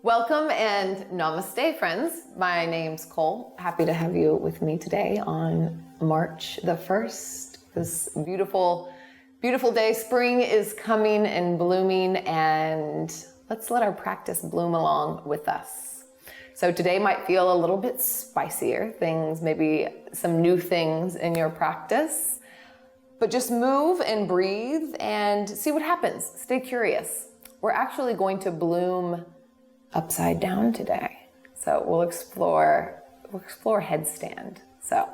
Welcome and namaste, friends. My name's Cole. Happy to have you with me today on March the 1st. This beautiful, beautiful day. Spring is coming and blooming, and let's let our practice bloom along with us. So today might feel a little bit spicier, things, maybe some new things in your practice, but just move and breathe and see what happens. Stay curious. We're actually going to bloom upside down today. So we'll explore headstand. So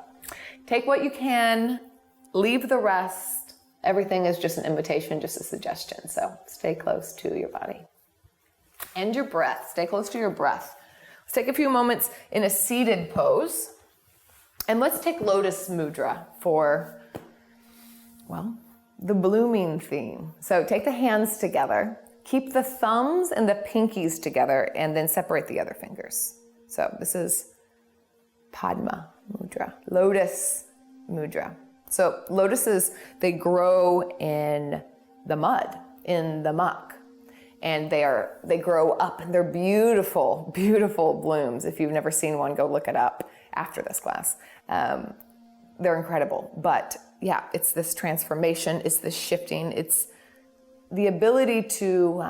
take what you can, leave the rest. Everything is just an invitation, just a suggestion. So stay close to your body. And your breath, stay close to your breath. Let's take a few moments in a seated pose. And let's take lotus mudra for, well, the blooming theme. So take the hands together. Keep the thumbs and the pinkies together and then separate the other fingers. So this is Padma mudra, lotus mudra. So lotuses, they grow in the mud, in the muck, and they grow up and they're beautiful, beautiful blooms. If you've never seen one, go look it up after this class. They're incredible. But yeah, it's this transformation, it's this shifting, it's the ability to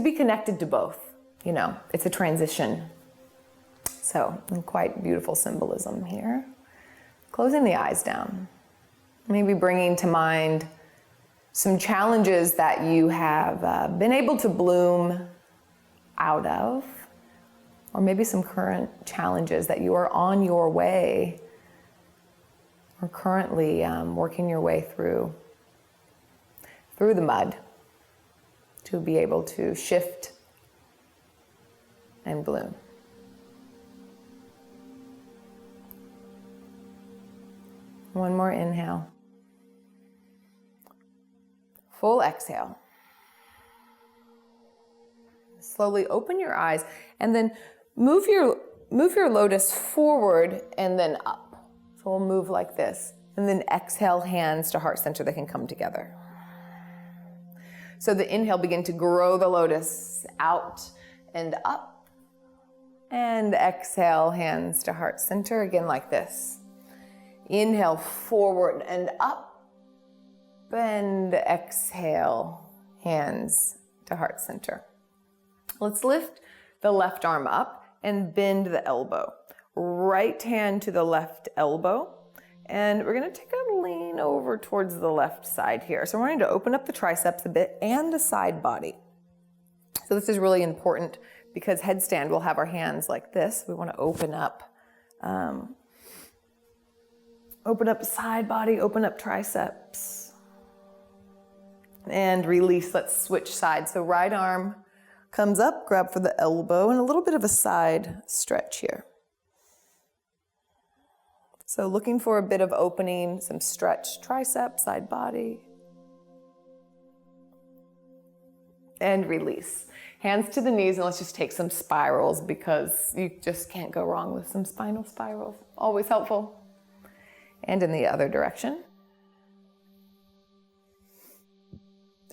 be connected to both, you know, it's a transition. So quite beautiful symbolism here. Closing the eyes down, maybe bringing to mind some challenges that you have been able to bloom out of, or maybe some current challenges that you are on your way or currently working your way through the mud to be able to shift and bloom. One more inhale. Full exhale. Slowly open your eyes and then move your lotus forward and then up. So we'll move like this. And then exhale, hands to heart center, they can come together. So the inhale, begin to grow the lotus out and up. And exhale, hands to heart center, again like this. Inhale, forward and up. And exhale, hands to heart center. Let's lift the left arm up and bend the elbow. Right hand to the left elbow. And we're gonna take a lean over towards the left side here. So we're going to open up the triceps a bit and the side body. So this is really important because headstand, we'll have our hands like this. We wanna open up side body, open up triceps. And release, let's switch sides. So right arm comes up, grab for the elbow, and a little bit of a side stretch here. So looking for a bit of opening, some stretch, tricep, side body. And release. Hands to the knees, and let's just take some spirals because you just can't go wrong with some spinal spirals. Always helpful. And in the other direction.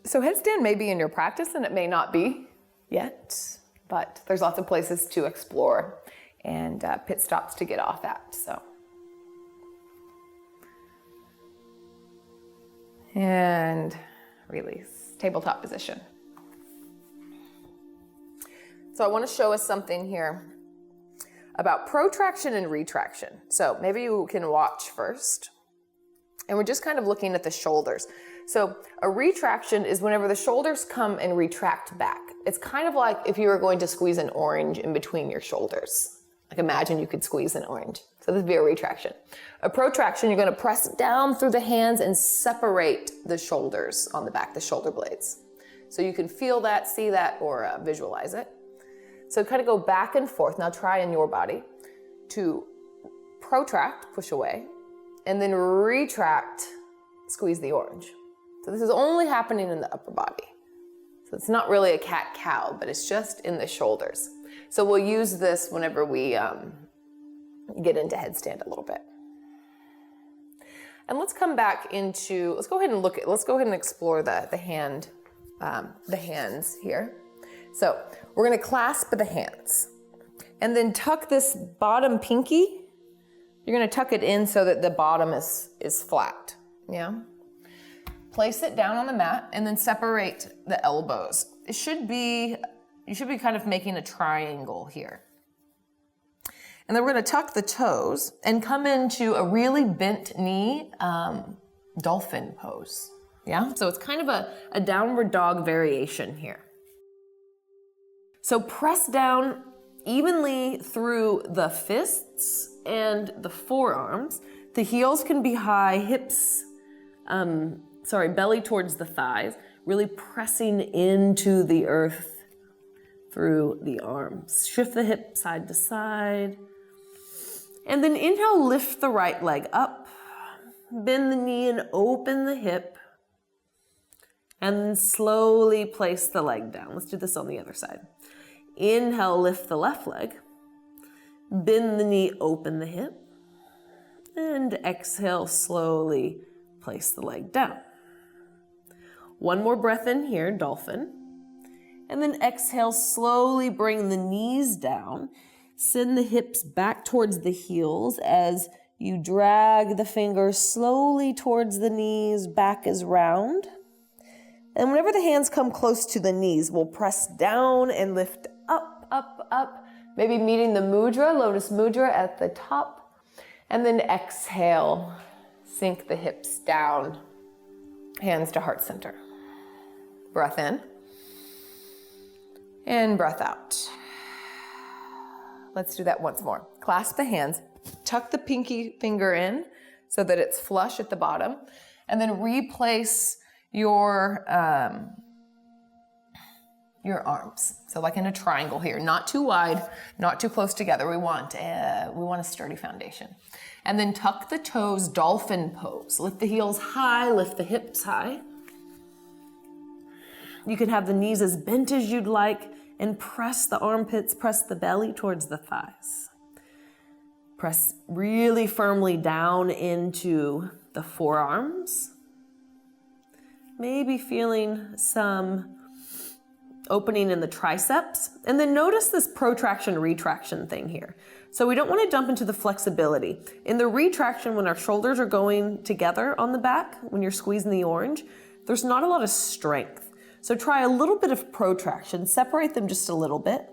So headstand may be in your practice and it may not be yet, but there's lots of places to explore and pit stops to get off at, so. And release, tabletop position. So I want to show us something here about protraction and retraction. So maybe you can watch first. And we're just kind of looking at the shoulders. So a retraction is whenever the shoulders come and retract back. It's kind of like if you were going to squeeze an orange in between your shoulders. Like imagine you could squeeze an orange. So this would be a retraction. A protraction, you're going to press down through the hands and separate the shoulders on the back, the shoulder blades. So you can feel that, see that, or visualize it. So kind of go back and forth. Now try in your body to protract, push away, and then retract, squeeze the orange. So this is only happening in the upper body. So it's not really a cat-cow, but it's just in the shoulders. So we'll use this whenever we get into headstand a little bit. And let's come back into, let's go ahead and explore the hands here. So we're gonna clasp the hands and then tuck this bottom pinky. You're gonna tuck it in so that the bottom is flat, yeah? Place it down on the mat and then separate the elbows. You should be kind of making a triangle here. And then we're gonna tuck the toes and come into a really bent knee dolphin pose, yeah? So it's kind of a downward dog variation here. So press down evenly through the fists and the forearms. The heels can be high, hips, belly towards the thighs, really pressing into the earth through the arms. Shift the hip side to side. And then inhale, lift the right leg up, bend the knee and open the hip. And then slowly place the leg down. Let's do this on the other side. Inhale, lift the left leg. Bend the knee, open the hip. And exhale, slowly place the leg down. One more breath in here, dolphin. And then exhale, slowly bring the knees down. Send the hips back towards the heels as you drag the fingers slowly towards the knees, back is round. And whenever the hands come close to the knees, we'll press down and lift up, up, up. Maybe meeting the mudra, lotus mudra at the top. And then exhale, sink the hips down, hands to heart center. Breath in and breath out. Let's do that once more. Clasp the hands, tuck the pinky finger in so that it's flush at the bottom, and then replace your arms. So like in a triangle here, not too wide, not too close together. We want a sturdy foundation. And then tuck the toes, dolphin pose. Lift the heels high, lift the hips high. You can have the knees as bent as you'd like and press the armpits, press the belly towards the thighs. Press really firmly down into the forearms. Maybe feeling some opening in the triceps. And then notice this protraction, retraction thing here. So we don't want to jump into the flexibility. In the retraction, when our shoulders are going together on the back, when you're squeezing the orange, there's not a lot of strength. So try a little bit of protraction, separate them just a little bit.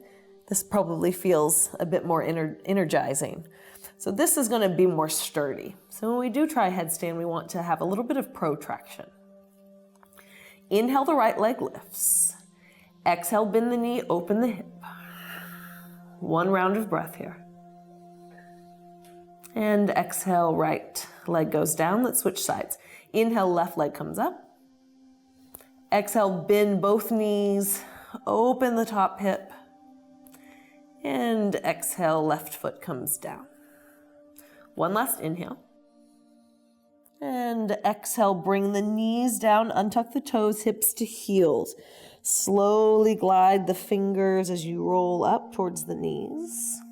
This probably feels a bit more energizing. So this is going to be more sturdy. So when we do try headstand, we want to have a little bit of protraction. Inhale, the right leg lifts. Exhale, bend the knee, open the hip. One round of breath here. And exhale, right leg goes down. Let's switch sides. Inhale, left leg comes up. Exhale, bend both knees, open the top hip. And exhale, left foot comes down. One last inhale. And exhale, bring the knees down, untuck the toes, hips to heels. Slowly glide the fingers as you roll up towards the knees.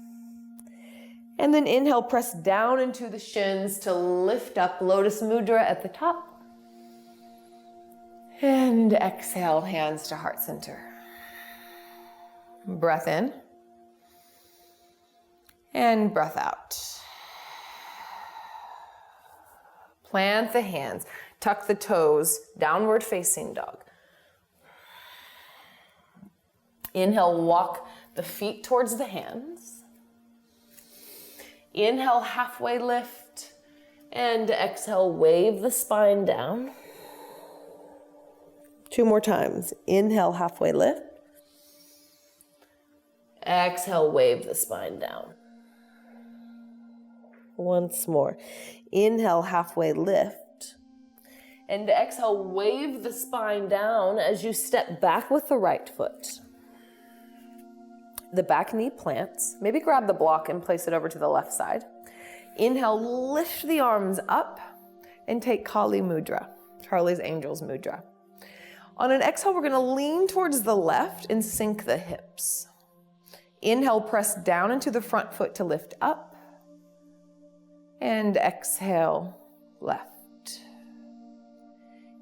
And then inhale, press down into the shins to lift up, lotus mudra at the top. And exhale, hands to heart center. Breath in. And breath out. Plant the hands, tuck the toes, downward facing dog. Inhale, walk the feet towards the hands. Inhale, halfway lift. And exhale, wave the spine down. Two more times. Inhale, halfway lift. Exhale, wave the spine down. Once more. Inhale, halfway lift. And exhale, wave the spine down as you step back with the right foot. The back knee plants. Maybe grab the block and place it over to the left side. Inhale, lift the arms up and take Kali Mudra, Charlie's Angels Mudra. On an exhale, we're going to lean towards the left and sink the hips. Inhale, press down into the front foot to lift up. And exhale, left.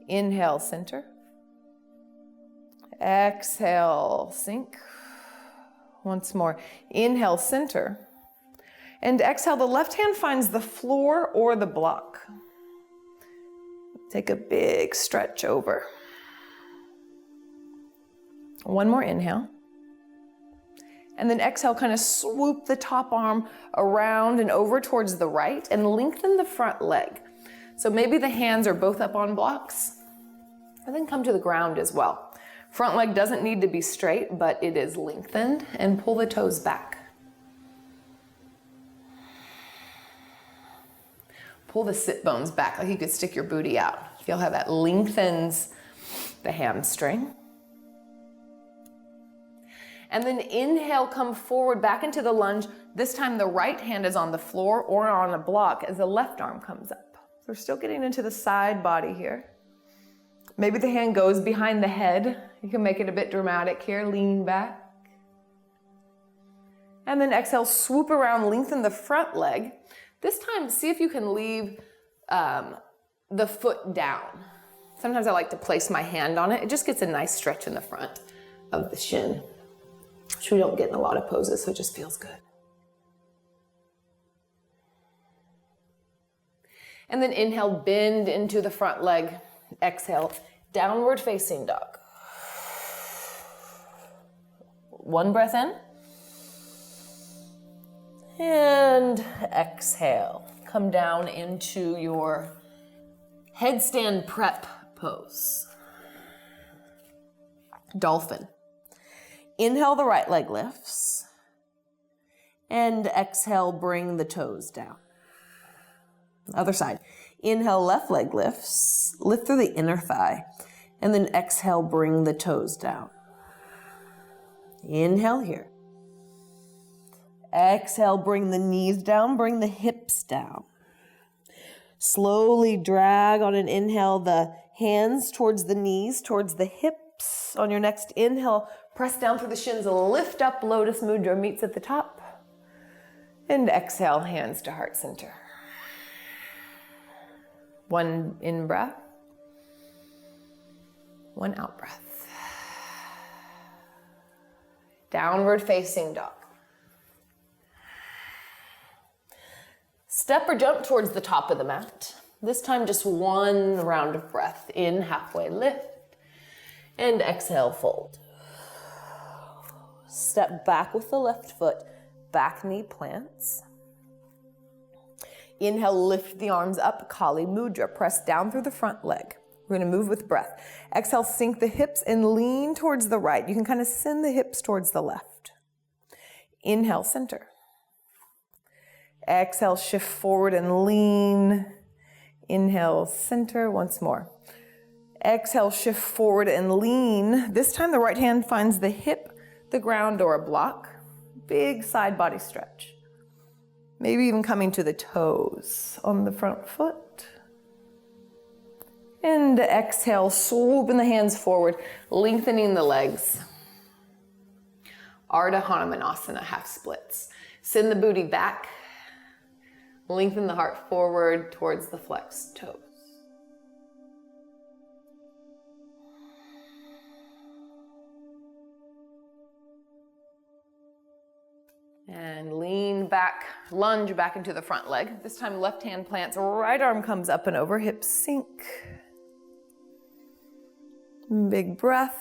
Inhale, center. Exhale, sink. Once more. Inhale, center. And exhale, the left hand finds the floor or the block. Take a big stretch over. One more inhale. And then exhale, kind of swoop the top arm around and over towards the right and lengthen the front leg. So maybe the hands are both up on blocks, and then come to the ground as well. Front leg doesn't need to be straight, but it is lengthened, and pull the toes back. Pull the sit bones back, like you could stick your booty out. Feel how that lengthens the hamstring. And then inhale, come forward back into the lunge. This time the right hand is on the floor or on a block as the left arm comes up. So we're still getting into the side body here. Maybe the hand goes behind the head. You can make it a bit dramatic here. Lean back. And then exhale, swoop around, lengthen the front leg. This time, see if you can leave the foot down. Sometimes I like to place my hand on it. It just gets a nice stretch in the front of the shin, which we don't get in a lot of poses, so it just feels good. And then inhale, bend into the front leg. Exhale, downward facing dog. One breath in. And exhale. Come down into your headstand prep pose. Dolphin. Inhale, the right leg lifts. And exhale, bring the toes down. Other side. Inhale, left leg lifts. Lift through the inner thigh. And then exhale, bring the toes down. Inhale here. Exhale, bring the knees down, bring the hips down. Slowly drag on an inhale the hands towards the knees, towards the hips. On your next inhale, press down through the shins, lift up, lotus mudra meets at the top. And exhale, hands to heart center. One in breath, one out breath. Downward facing dog. Step or jump towards the top of the mat. This time just one round of breath. In, halfway lift, and exhale, fold. Step back with the left foot, back knee plants. Inhale, lift the arms up, Kali Mudra. Press down through the front leg. We're gonna move with breath. Exhale, sink the hips and lean towards the right. You can kind of send the hips towards the left. Inhale, center. Exhale, shift forward and lean. Inhale, center, once more. Exhale, shift forward and lean. This time the right hand finds the hip, the ground, or a block. Big side body stretch. Maybe even coming to the toes on the front foot. And exhale, swooping the hands forward, lengthening the legs. Ardha Hanumanasana, half splits. Send the booty back. Lengthen the heart forward towards the flexed toes. And lean back, lunge back into the front leg. This time left hand plants, right arm comes up and over, hips sink. Big breath.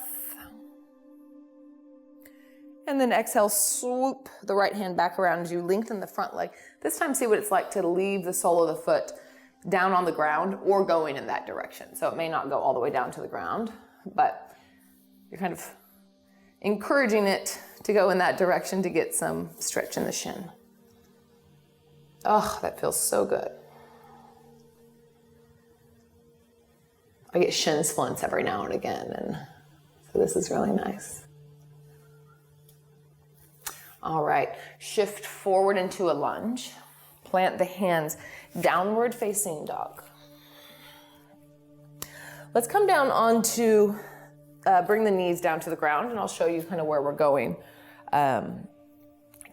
And then exhale, swoop the right hand back around as you lengthen the front leg. This time see what it's like to leave the sole of the foot down on the ground or going in that direction. So it may not go all the way down to the ground, but you're kind of encouraging it to go in that direction to get some stretch in the shin. Oh, that feels so good. I get shin splints every now and again, and so this is really nice. All right, shift forward into a lunge. Plant the hands, downward facing dog. Let's come down onto, bring the knees down to the ground, and I'll show you kind of where we're going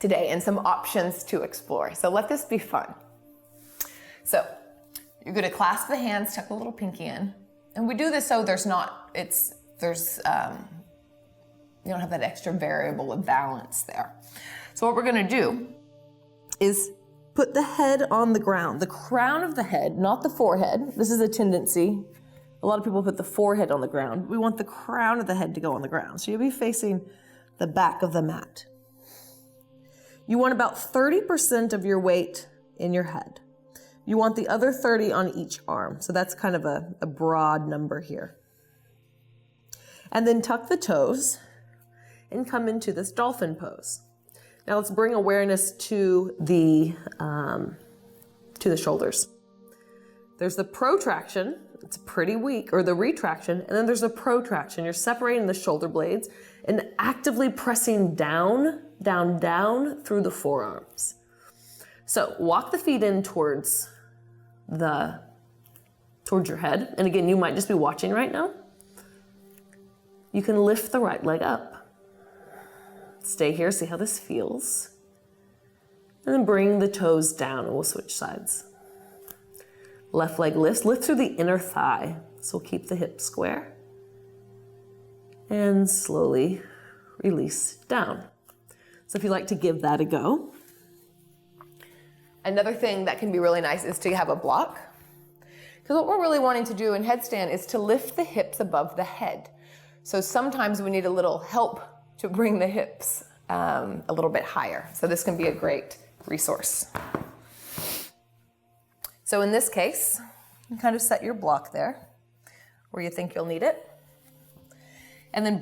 today and some options to explore. So let this be fun. So you're gonna clasp the hands, tuck the little pinky in. And we do this so there's You don't have that extra variable of balance there. So what we're gonna do is put the head on the ground, the crown of the head, not the forehead. This is a tendency. A lot of people put the forehead on the ground. We want the crown of the head to go on the ground. So you'll be facing the back of the mat. You want about 30% of your weight in your head. You want the other 30 on each arm. So that's kind of a broad number here. And then tuck the toes and come into this dolphin pose. Now let's bring awareness to the shoulders. There's the protraction, it's pretty weak, or the retraction, and then there's a protraction. You're separating the shoulder blades and actively pressing down, down, down through the forearms. So walk the feet in towards your head. And again, you might just be watching right now. You can lift the right leg up. Stay here, see how this feels. And then bring the toes down and we'll switch sides. Left leg lifts, lift through the inner thigh. So we'll keep the hips square. And slowly release down. So if you like to give that a go. Another thing that can be really nice is to have a block. Because what we're really wanting to do in headstand is to lift the hips above the head. So sometimes we need a little help to bring the hips a little bit higher. So this can be a great resource. So in this case, you kind of set your block there where you think you'll need it. And then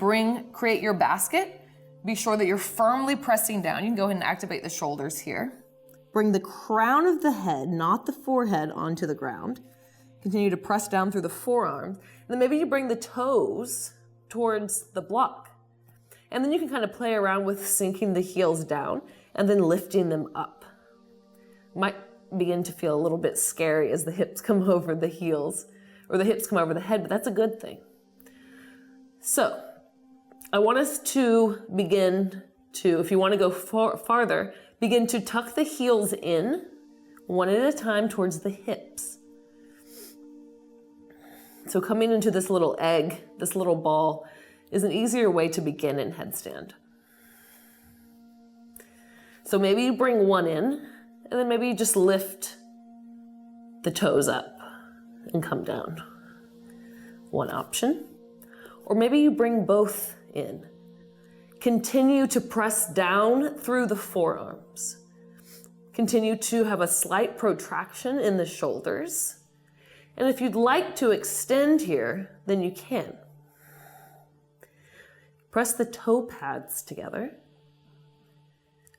create your basket. Be sure that you're firmly pressing down. You can go ahead and activate the shoulders here. Bring the crown of the head, not the forehead, onto the ground. Continue to press down through the forearms. And then maybe you bring the toes towards the block. And then you can kind of play around with sinking the heels down and then lifting them up. Might begin to feel a little bit scary as the hips come over the heels, or the hips come over the head, but that's a good thing. So I want us to begin to, if you want to go farther, begin to tuck the heels in one at a time towards the hips. So coming into this little egg, this little ball, is an easier way to begin in headstand. So maybe you bring one in, and then maybe you just lift the toes up and come down. One option. Or maybe you bring both in. Continue to press down through the forearms. Continue to have a slight protraction in the shoulders. And if you'd like to extend here, then you can. Press the toe pads together.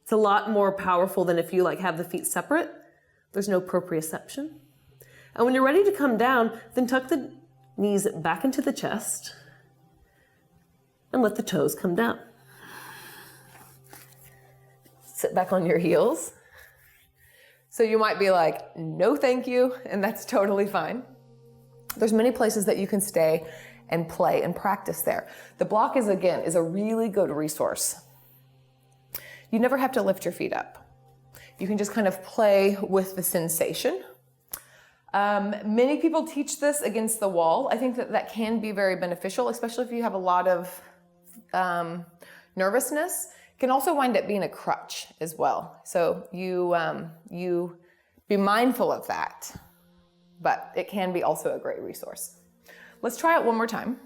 It's a lot more powerful than if you have the feet separate. There's no proprioception. And when you're ready to come down, then tuck the knees back into the chest and let the toes come down. Sit back on your heels. So you might be like, no thank you, and that's totally fine. There's many places that you can stay and play and practice there. The block is a really good resource. You never have to lift your feet up. You can just kind of play with the sensation. Many people teach this against the wall. I think that can be very beneficial, especially if you have a lot of nervousness. It can also wind up being a crutch as well. So you be mindful of that, but it can be also a great resource. Let's try it one more time.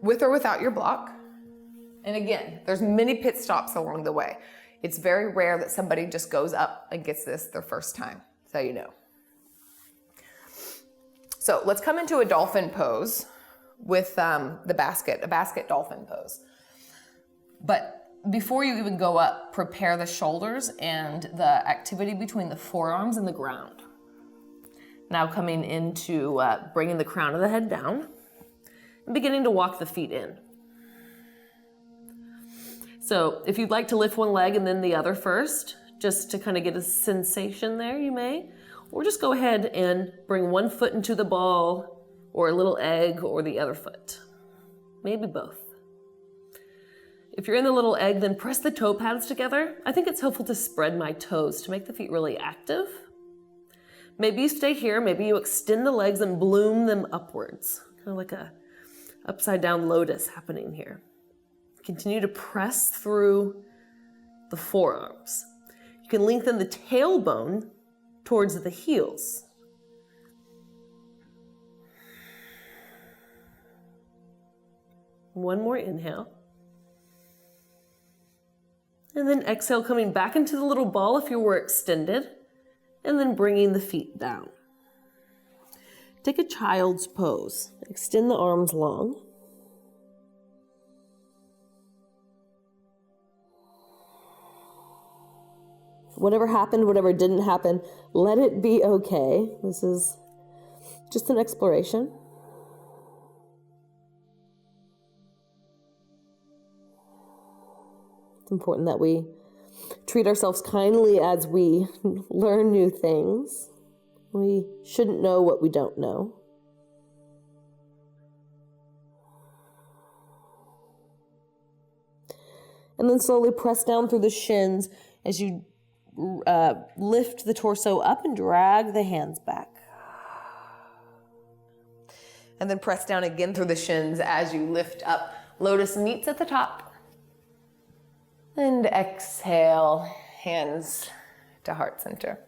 With or without your block. And again, there's many pit stops along the way. It's very rare that somebody just goes up and gets this their first time, so you know. So let's come into a dolphin pose with a basket dolphin pose. But before you even go up, prepare the shoulders and the activity between the forearms and the ground. Now coming into bringing the crown of the head down and beginning to walk the feet in. So if you'd like to lift one leg and then the other first, just to kind of get a sensation there, you may. Or just go ahead and bring one foot into the ball or a little egg or the other foot. Maybe both. If you're in the little egg, then press the toe pads together. I think it's helpful to spread my toes to make the feet really active. Maybe you stay here, maybe you extend the legs and bloom them upwards. Kind of like a upside down lotus happening here. Continue to press through the forearms. You can lengthen the tailbone towards the heels. One more inhale. And then exhale, coming back into the little ball if you were extended, and then bringing the feet down. Take a child's pose. Extend the arms long. Whatever happened, whatever didn't happen, let it be okay. This is just an exploration. It's important that we treat ourselves kindly as we learn new things. We shouldn't know what we don't know. And then slowly press down through the shins as you lift the torso up and drag the hands back. And then press down again through the shins as you lift up. Lotus meets at the top. And exhale, hands to heart center.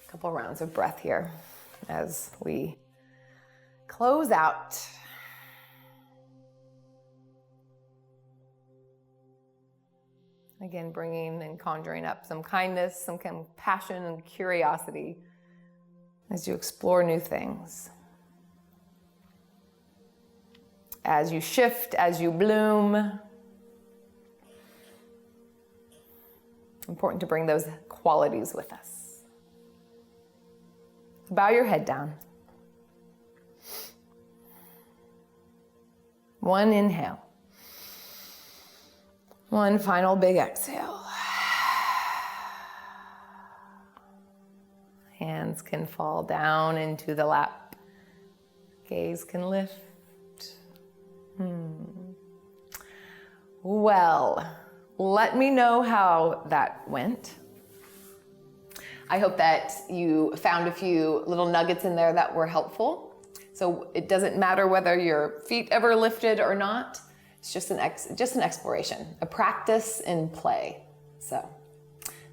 A couple rounds of breath here as we close out. Again, bringing and conjuring up some kindness, some compassion and curiosity as you explore new things. As you shift, as you bloom. Important to bring those qualities with us. Bow your head down. One inhale. One final big exhale. Hands can fall down into the lap. Gaze can lift. Well, let me know how that went. I hope that you found a few little nuggets in there that were helpful. So it doesn't matter whether your feet ever lifted or not. It's just an exploration, a practice in play. So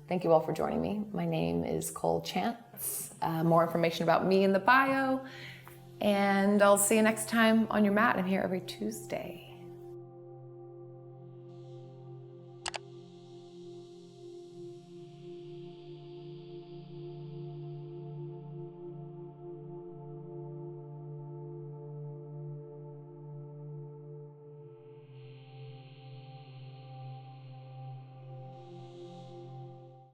thank you all for joining me. My name is Cole Chance. More information about me in the bio. And I'll see you next time on your mat. I'm here every Tuesday.